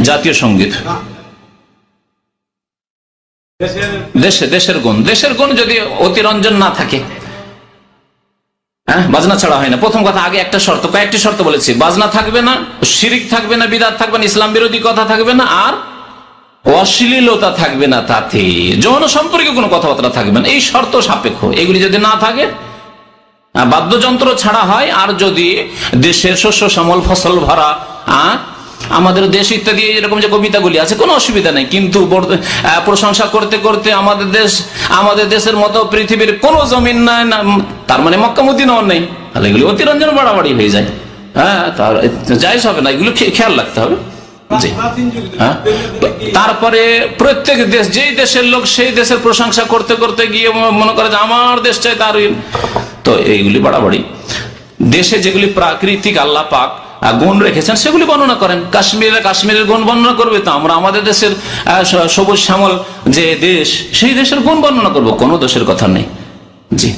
জাতীয় সঙ্গীত, দেশের গুণ যদি অতিরঞ্জন না থাকে, হ্যাঁ, বাজনা ছাড়া হয় না। প্রথম কথা, আগে একটা শর্ত, কয়েকটি শর্ত বলেছি। বাজনা থাকবে না, শিরিক থাকবে না, বিদআত থাকবে না, ইসলাম বিরোধী কথা থাকবে না, আর অশ্লীলতা থাকবে না, তাতে যৌন সম্পর্কে কোনো কথাবার্তা থাকবে না। এই শর্ত সাপেক্ষ। এগুলি যদি না থাকে, বাদ্যযন্ত্র ছাড়া হয়, আর যদি দেশের শস্য শ্যামল ফসল ভরা আমাদের দেশ ইত্যাদি এরকম যে কবিতাগুলি আছে, কোনো অসুবিধা নেই, কিন্তু প্রশংসা করতে করতে আমাদের দেশের মতো পৃথিবীর কোন জমিন নাই, তার মানে মক্কা মদিনাও নেই, তাহলে এগুলি অতিরঞ্জন বাড়াবাড়ি হয়ে যায়। হ্যাঁ, জায়েজ হবে না, এগুলো খেয়াল রাখতে হবে। হ্যাঁ, তারপরে প্রত্যেক দেশ, যেই দেশের লোক সেই দেশের প্রশংসা করতে করতে গিয়ে মনে করে যে আমার দেশ চাই তার, তো এইগুলি বাড়াবাড়ি। দেশে যেগুলি প্রাকৃতিক আল্লাহ পাক গুণ রেখেছেন সেগুলি বর্ণনা করেন। কাশ্মীরের গুণ বর্ণনা করবে, তো আমরা আমাদের দেশের সবুজ শ্যামল যে দেশ, সেই দেশের গুণ বর্ণনা করবো, কোনো দোষের কথা নেই। জি।